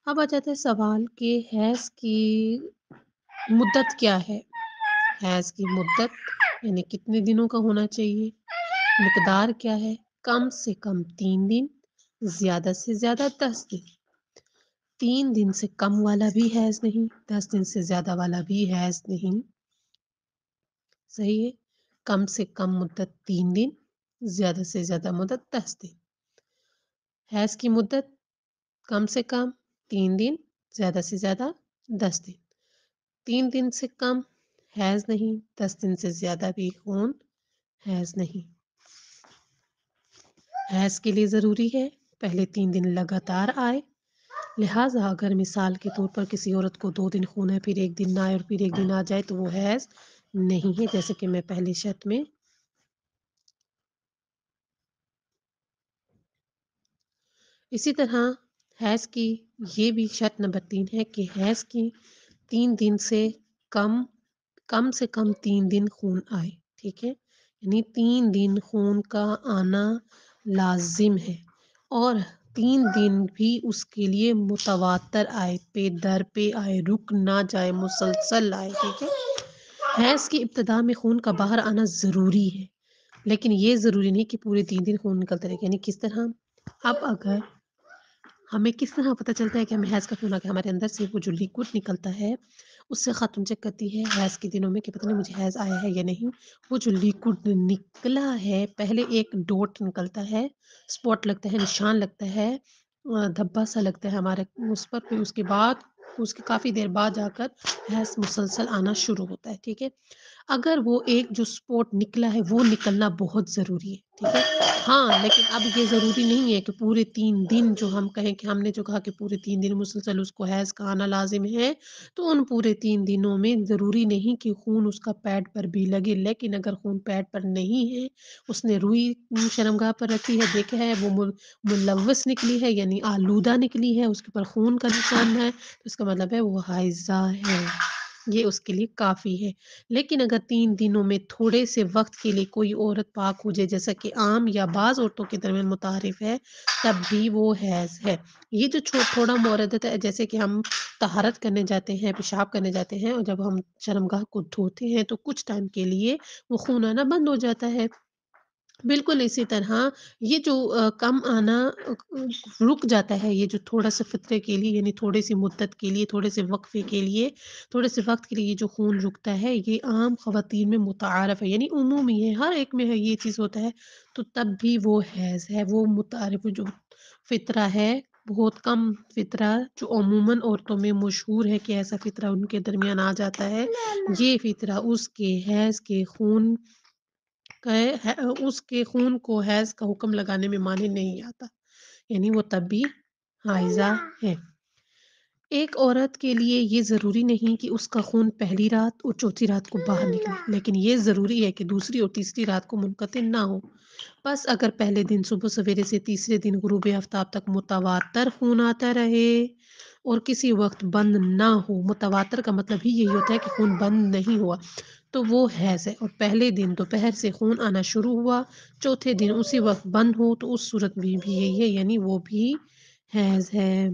अब आ जाता है सवाल कि हैज़ की मुद्दत क्या है? हैज़ की मुद्दत यानी कितने दिनों का होना चाहिए? मिकदार क्या है? कम से कम 3 दिन, ज़्यादा से ज़्यादा 10 दिन। 3 दिन से कम वाला भी हैज़ नहीं, 10 दिन से ज़्यादा वाला भी हैज़ नहीं। सही है? कम से कम मुद्दत 3 दिन, ज़्यादा से ज़्यादा मुद्दत 10 दिन। हैज़ की मुद्दत कम से कम 3 दिन, ज़्यादा से ज़्यादा 10 दिन। 3 दिन से कम हैज़ नहीं, 10 दिन से ज़्यादा भी खून हैज़ नहीं। हैज़ के लिए ज़रूरी है पहले 3 दिन लगातार आए। लिहाजा अगर मिसाल के तौर पर किसी औरत को 2 दिन खून है, फिर 1 दिन ना आए और फिर 1 दिन आ जाए तो वो हैज़ नहीं है, जैसे कि मैं पहली शर्त में। इसी तरह हैज़ की ये भी शर्त नंबर 3 है कि हैज़ की 3 दिन से कम कम से कम 3 दिन खून आए, ठीक है? यानी 3 दिन खून का आना लाज़िम है और 3 दिन भी उसके लिए मुतवातर आए, पे दर पे आए, रुक ना जाए, मुसलसल आए, ठीक है? हैज़ की इब्तिदा में खून का बाहर आना ज़रूरी है, लेकिन ये ज़रूरी नहीं कि पूरे 3 दिन खून निकलता रहे, यानी किस तरह? अब अगर हमें किस तरह पता चलता है कि हमें हैज़ का खून आ गया? हमारे अंदर से वो जो लिक्विड निकलता है, उससे ख़ातून चेक करती है हैज़ के दिनों में कि पता नहीं मुझे हैज़ आया है या नहीं। वो जो लिक्विड निकला है, पहले एक डॉट निकलता है, स्पॉट लगता है, निशान लगता है, धब्बा सा लगता है हमारे उस पर, फिर उसके बाद उसके काफ़ी देर बाद जाकर हैज़ मुसलसल आना शुरू होता है, ठीक है? अगर वो एक जो स्पॉट निकला है, वो निकलना बहुत ज़रूरी है, ठीक है? हाँ, लेकिन अब ये ज़रूरी नहीं है कि पूरे 3 दिन जो हम कहें कि हमने जो कहा कि पूरे 3 दिन मुसलसल उसको हैज़ का आना लाज़िम है, तो उन पूरे 3 दिनों में ज़रूरी नहीं कि खून उसका पैड पर भी लगे, लेकिन अगर खून पैड पर नहीं है, उसने रुई शर्मगाह पर रखी है, देखा है वो मुलव्वस निकली है यानी आलूदा निकली है, उसके ऊपर खून का निशान है, तो इसका मतलब है वो हाइज़ा है। ये उसके लिए काफ़ी है। लेकिन अगर 3 दिनों में थोड़े से वक़्त के लिए कोई औरत पाक हो जाए, जैसा कि आम या बाज़ औरतों के दरमियान मुतारिफ़ है, तब भी वो हैज़ है। ये जो थोड़ा मोरदत है, जैसे कि हम तहारत करने जाते हैं, पेशाब करने जाते हैं और जब हम शर्मगाह को धोते हैं, तो कुछ टाइम के लिए वो खून आना बंद हो जाता है। बिल्कुल इसी तरह ये जो कम आना रुक जाता है, ये जो थोड़ा-सा फ़ित्रे के लिए यानी थोड़ी-सी मुद्दत के लिए, थोड़े से वक़्फ़े के लिए, थोड़े से वक़्त के लिए ये जो खून रुकता है, ये आम ख़वातीन में मुतआरफ़ है, यानी उमूमी है, हर एक में है ये चीज़ होता है, तो तब भी वो हैज़ है, वो मुतआरफ़ जो फ़ितरा है, बहुत कम फ़ितरा जो अमूमन औरतों में मशहूर है कि ऐसा फ़ितरा उनके दरमियान आ जाता है, ये फ़ितरा उसके हैज़ के खून उसके खून को हैज़ का हुक्म लगाने में माने नहीं आता, यानी वो तब भी हाइज़ा है। एक औरत के लिए ये ज़रूरी नहीं कि उसका खून पहली रात और चौथी रात को बाहर निकले, लेकिन ये ज़रूरी है कि दूसरी और तीसरी रात को मुनक़ती ना हो। बस अगर पहले दिन सुबह सवेरे से तीसरे दिन गुरूब आफ्ताब तक मुतवातर खून आता रहे और किसी वक़्त बंद ना हो, मुतवातर का मतलब ही यही होता है कि खून बंद नहीं हुआ, तो वो हैज़ है और पहले दिन दोपहर से खून आना शुरू हुआ, चौथे दिन उसी वक़्त बंद हो, तो उस सूरत में भी यही है, यानी वो भी हैज़ है।